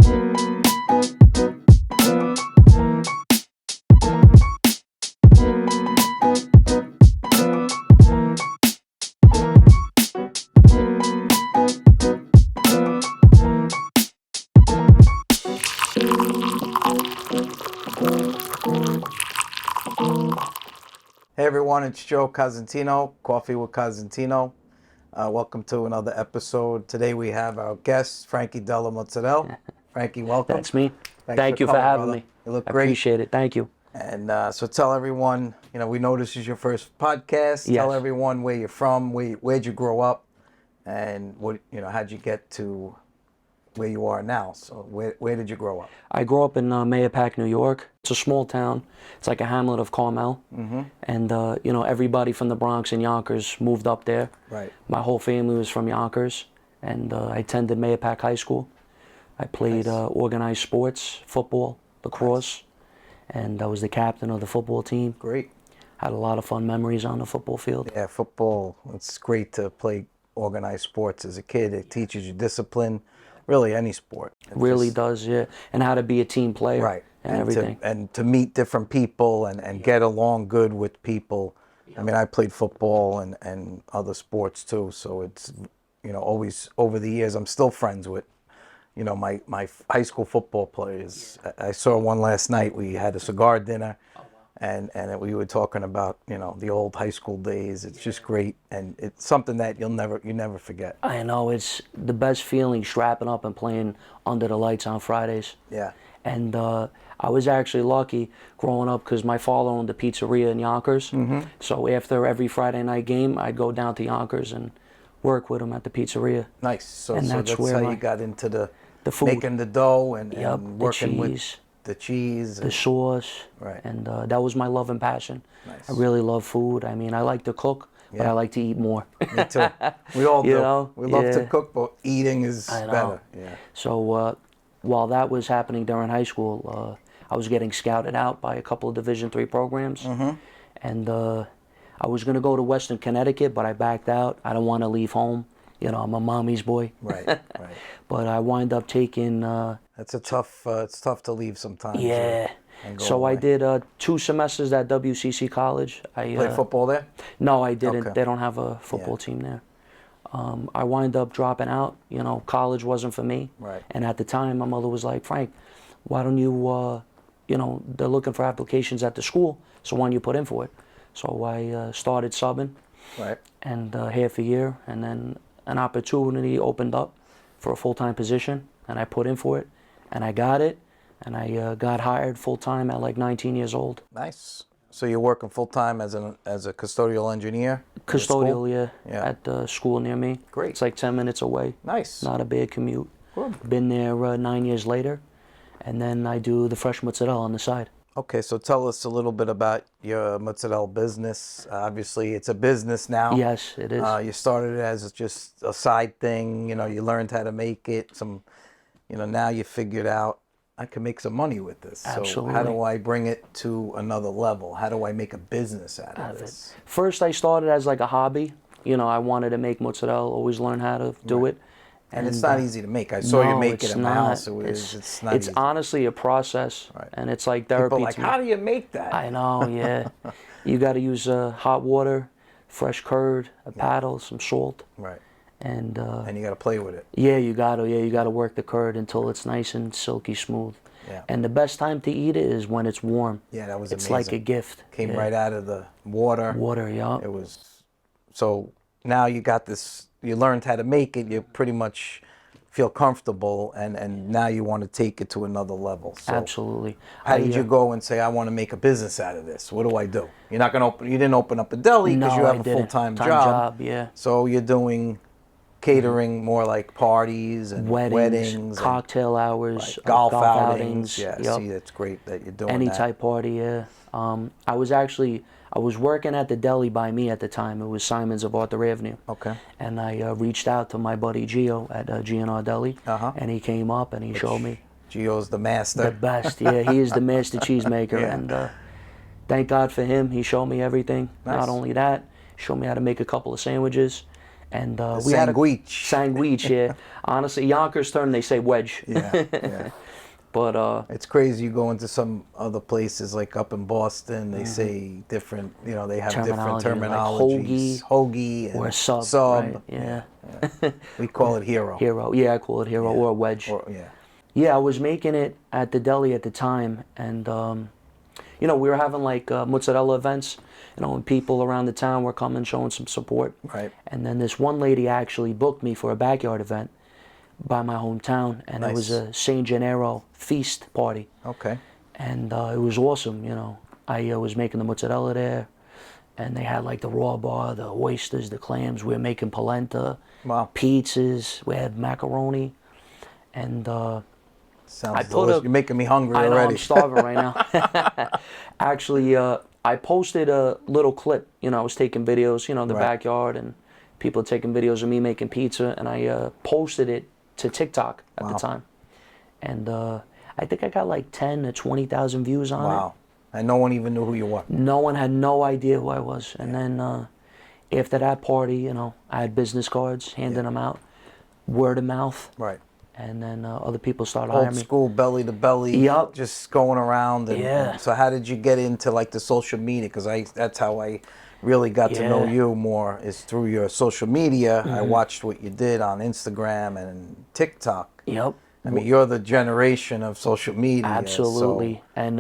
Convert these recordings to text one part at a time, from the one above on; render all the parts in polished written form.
Hey everyone, it's Joe Cosentino, Coffee with Cosentino. Welcome to another episode. Today we have our guest, Frankie MozzaDella. Frankie, welcome. That's me. Thanks Thank you for having brother. me. You look I great. appreciate it. Thank you. And so tell everyone, we know this is your first podcast. Yes. Tell everyone where you're from, where'd you grow up, and what how'd you get to where you are now. So where did you grow up? I grew up in Mayapack, New York. It's a small town. It's like a hamlet of Carmel. Mm-hmm. And, everybody from the Bronx and Yonkers moved up there. Right. My whole family was from Yonkers. And I attended Mayapack High School. I played organized sports, football, lacrosse. Nice. And I was the captain of the football team. Great. Had a lot of fun memories on the football field. Yeah, football, it's great to play organized sports as a kid. It teaches you discipline. Really, any sport. It really does, yeah. And how to be a team player. Right. And everything. And to meet different people and get along good with people. I mean, I played football and other sports too. So it's, always over the years, I'm still friends with, my high school football players. I saw one last night. We had a cigar dinner. And we were talking about, the old high school days. It's just great. And it's something that you never forget. I know. It's the best feeling, strapping up and playing under the lights on Fridays. Yeah. And I was actually lucky growing up because my father owned a pizzeria in Yonkers. Mm-hmm. So after every Friday night game, I'd go down to Yonkers and work with him at the pizzeria. Nice. So that's where how you got into the food. Making the dough and working the with the cheese, the sauce, right? And that was my love and passion. Nice. I really love food. I mean, I like to cook, but I like to eat more. Me too. We all do. We love to yeah. cook, but eating is better. Yeah. So while that was happening during high school, I was getting scouted out by a couple of Division III programs, and I was going to go to Western Connecticut, but I backed out. I don't want to leave home. I'm a mommy's boy. Right. But I wind up taking. That's a tough. It's tough to leave sometimes. Yeah. So away. I did 2 semesters at WCC College. I played football there? No, I didn't. Okay. They don't have a football team there. I wind up dropping out. College wasn't for me. Right. And at the time, my mother was like, Frank, why don't you, they're looking for applications at the school, so why don't you put in for it? So I started subbing. Right. And half a year, and then an opportunity opened up for a full-time position, and I put in for it, and I got it, and I got hired full-time at like 19 years old. Nice. So you're working full-time as a custodial engineer? Custodial, yeah, at the school near me. Great. It's like 10 minutes away. Nice. Not a bad commute. Good. Been there 9 years later, and then I do the fresh mozzarella on the side. Okay, so tell us a little bit about your mozzarella business. Obviously, it's a business now. Yes, it is. You started it as just a side thing. You learned how to make it. Now you figured out I can make some money with this. Absolutely. So how do I bring it to another level? How do I make a business out of this? First, I started as like a hobby. I wanted to make mozzarella. Always learn how to do it. And it's not easy to make. I saw you make it in my house. It's not easy. It's honestly a process, right. And it's like therapy. People are like, how do you make that? I know, yeah. You got to use hot water, fresh curd, a paddle, some salt. Right. And you got to play with it. Yeah, you got to work the curd until it's nice and silky smooth. Yeah. And the best time to eat it is when it's warm. Yeah, that was amazing. It's like a gift. Came right out of the water. Water, yeah. It was. So now you got this. You learned how to make it. You pretty much feel comfortable, and now you want to take it to another level. So absolutely. How did you go and say, I want to make a business out of this? What do I do? You're not going to open. You didn't open up a deli because you have a full-time job. Yeah. So you're doing catering, more like parties and weddings cocktail hours, golf outings. Yeah, yep. See, that's great that you're doing any that. type party. Yeah. I was working at the deli by me at the time. It was Simon's of Arthur Avenue. Okay. And I reached out to my buddy Gio at G&R Deli, and he came up and he showed me. Gio's the master. The best, yeah. He is the master cheesemaker, and thank God for him. He showed me everything. Nice. Not only that, showed me how to make a couple of sandwiches, And we had a sandwich, yeah. Honestly, Yonkers term, they say wedge. Yeah. But it's crazy. You go into some other places, like up in Boston, they say different. They have different terminologies. Like hoagie and or sub. Right? Yeah. We call it hero. Hero. Yeah, I call it hero or wedge. Yeah, I was making it at the deli at the time, and we were having like mozzarella events. And people around the town were coming, showing some support. Right. And then this one lady actually booked me for a backyard event by my hometown, and it was a Saint Gennaro feast party. Okay. And it was awesome. I was making the mozzarella there, and they had like the raw bar, the oysters, the clams. We were making polenta, pizzas. We had macaroni, and sounds delicious. You're making me hungry already. I know, I'm starving right now. Actually, I posted a little clip. I was taking videos, the backyard, and people taking videos of me making pizza, and I posted it to TikTok at the time. And I think I got like 10 to 20,000 views on it. Wow. And no one even knew who you were. No one had no idea who I was. And then after that party, I had business cards, handing them out, word of mouth. Right. And then other people started hiring me. Old school, belly to belly. Yep. Just going around. And so how did you get into like the social media? Because that's how I really got to know you more, is through your social media. I watched what you did on Instagram and TikTok. Yep. I mean, you're the generation of social media. Absolutely. So and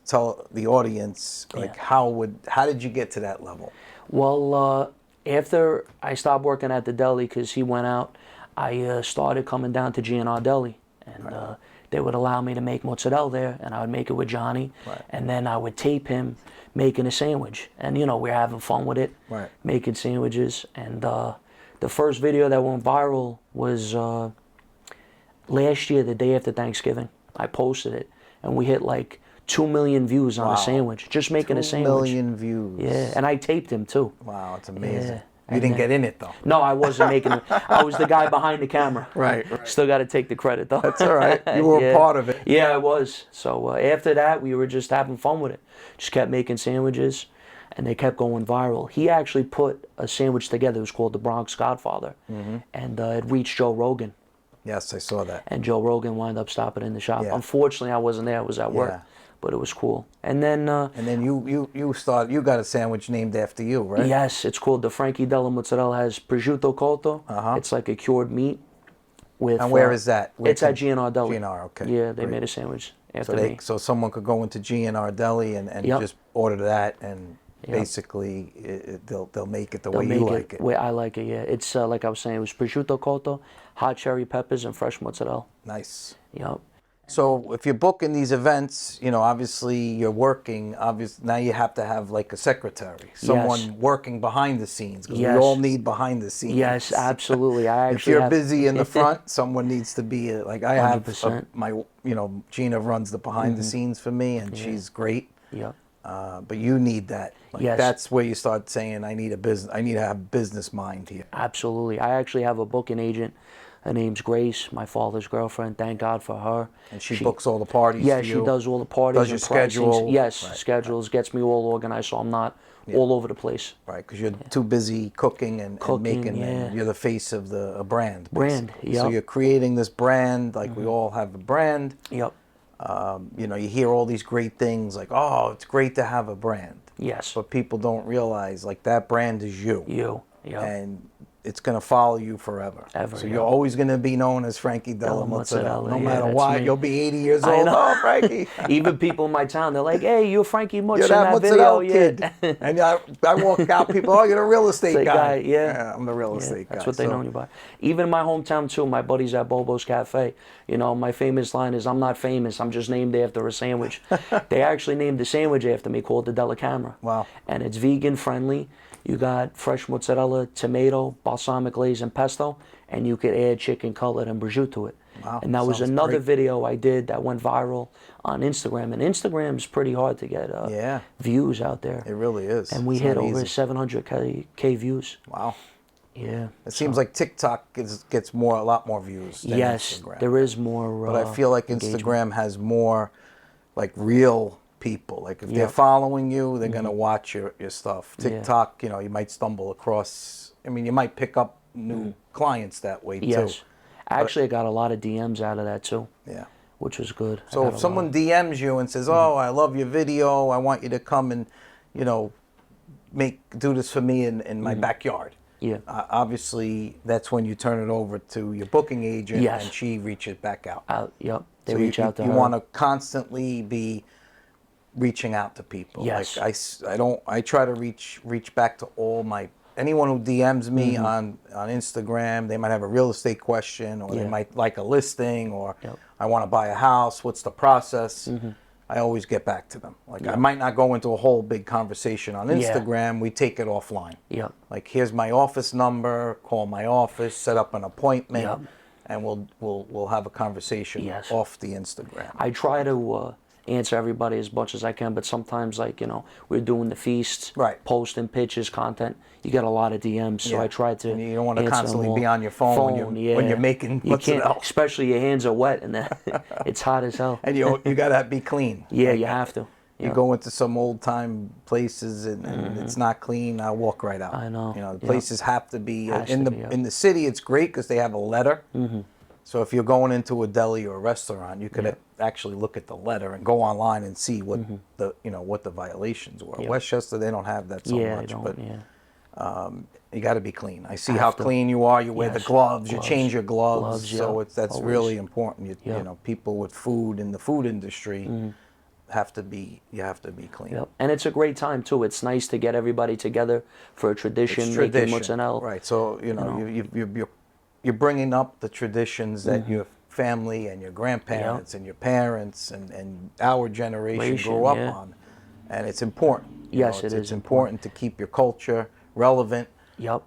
tell the audience, like, how did you get to that level? Well, after I stopped working at the deli because he went out, I started coming down to G&R Deli, and they would allow me to make mozzarella there, and I would make it with Johnny, and then I would tape him making a sandwich, and we're having fun with it, making sandwiches. And the first video that went viral was last year, the day after Thanksgiving. I posted it, and we hit like 2 million views on a sandwich, just making a sandwich. 2 million views. Yeah, and I taped him too. Wow, it's amazing. Yeah. You didn't get in it though. No, I wasn't making it. I was the guy behind the camera. Right. Still got to take the credit though. That's all right. You were a part of it. Yeah, I was. So after that, we were just having fun with it. Just kept making sandwiches, and they kept going viral. He actually put a sandwich together. It was called the Bronx Godfather, and it reached Joe Rogan. Yes, I saw that. And Joe Rogan wound up stopping in the shop. Unfortunately, I wasn't there. I was at work. But it was cool. And then you got a sandwich named after you, right? Yes, it's called the Frankie Della mozzarella. Has prosciutto cotto. It's like a cured meat. And where is that? It's at G&R Deli. G&R, okay. Yeah, they made a sandwich after me. So someone could go into G&R Deli and just order that, and basically they'll make it the way you like it. The way I like it, yeah. It's like I was saying, it was prosciutto cotto, hot cherry peppers, and fresh mozzarella. Nice. Yep. So if you're booking these events, obviously you're working. Now you have to have like a secretary, someone working behind the scenes, because we all need behind the scenes. Yes, absolutely. If you're busy in the front, someone needs to be like I 100%. have my, Gina runs the behind the scenes for me, and she's great. Yep. But you need that. That's where you start saying, I need to have business mind here. Absolutely. I actually have a booking agent. Her name's Grace, my father's girlfriend. Thank God for her. And she books all the parties for you? Yeah, she does all the parties. Does your schedule? Yes, schedules, gets me all organized, so I'm not all over the place. Right, because you're too busy cooking and making, and you're the face of a brand. Brand, yeah. So you're creating this brand, like we all have a brand. Yep. You hear all these great things, like, oh, it's great to have a brand. Yes. But people don't realize, like, that brand is you. You, yeah. And it's going to follow you forever. So you're always going to be known as Frankie Della Mozzarella. No matter what, you'll be 80 years old. Oh, Frankie. Even people in my town, they're like, hey, you're Frankie Mozzarella. You're that Mozzarella kid. And I walk out, people, oh, you're the real estate guy. Yeah, I'm the real estate guy. That's what they know you by. Even in my hometown, too, my buddies at Bobo's Cafe, my famous line is, I'm not famous, I'm just named after a sandwich. They actually named the sandwich after me, called the Della Camera. Wow. And it's vegan friendly. You got fresh mozzarella, tomato, balsamic glaze, and pesto, and you could add chicken cutlet and prosciutto to it. Wow, and that was another video I did that went viral on Instagram. And Instagram's pretty hard to get views out there. It really is. And we hit over 700K views. Wow. Yeah. It seems like TikTok gets a lot more views than Instagram. There is more. But I feel like Instagram has more, like, real people. Like, if they're following you, they're going to watch your stuff. TikTok, you might stumble across I mean, you might pick up new clients that way too. Yes. Actually, I got a lot of DMs out of that too. Yeah. Which was good. I So got if a lot. someone DMs you and says, "Oh, I love your video. I want you to come and, you know, do this for me in my backyard." Yeah. Obviously, that's when you turn it over to your booking agent, Yes. and she reaches back out. Yep. They So reach out to you her. want to constantly be reaching out to people. Yes. Like I try to reach back to anyone who DMs me on Instagram. They might have a real estate question, or they Yeah. might like a listing, or Yep. I want to buy a house. What's the process? I always get back to them. Like I might not go into a whole big conversation on Instagram. We take it offline. Yep. Like, here's my office number. Call my office. Set up an appointment, Yep. and we'll have a conversation Yes. off the Instagram. I try to answer everybody as much as I can, but sometimes, like, we're doing the feasts, Right. posting pictures, content. You get a lot of DMs, so Yeah. I try to. And you don't want to answer them constantly all. be on your phone when you're making You what's it can't, else. especially your hands are wet and then it's hot as hell. And you gotta be clean. Yeah, Like, you have to. You Yeah. go into some old time places and it's not clean. I'll walk right out. I know. The Yeah. places have to be Has in to the be, yeah. in the city. It's great because they have a letter. So if you're going into a deli or a restaurant, you could actually look at the letter and go online and see what what the violations were. Westchester, they don't have that so Yeah, much, they don't, but yeah. you got to be clean. I see Have how to. clean you are. You wear the Yes. gloves. You Gloves. change your gloves. Gloves, So yeah. that's Always. really important. You Yeah. know, people with food in the food industry have to be clean. Yep. And it's a great time too. It's nice to get everybody together for a tradition, It's making tradition, mozzarella. right? So you're bringing up the traditions that your family and your grandparents and your parents and our generation grew up yeah. on, and it's important. Yes, it It's is important to keep your culture relevant. Yep.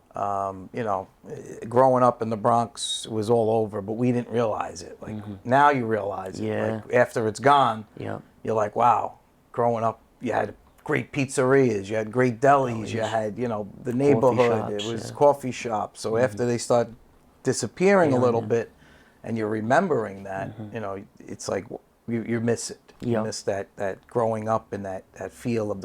Growing up in the Bronx was all over, but we didn't realize it. Like now you realize it. Yeah. Like after it's gone, Yep. you're like, wow. Growing up, you had great pizzerias, you had great delis, you had the neighborhood. It shops, was yeah. coffee shops. So after they start disappearing a little bit, and you're remembering that, it's like you miss it. You Yep. miss that growing up and that feel of the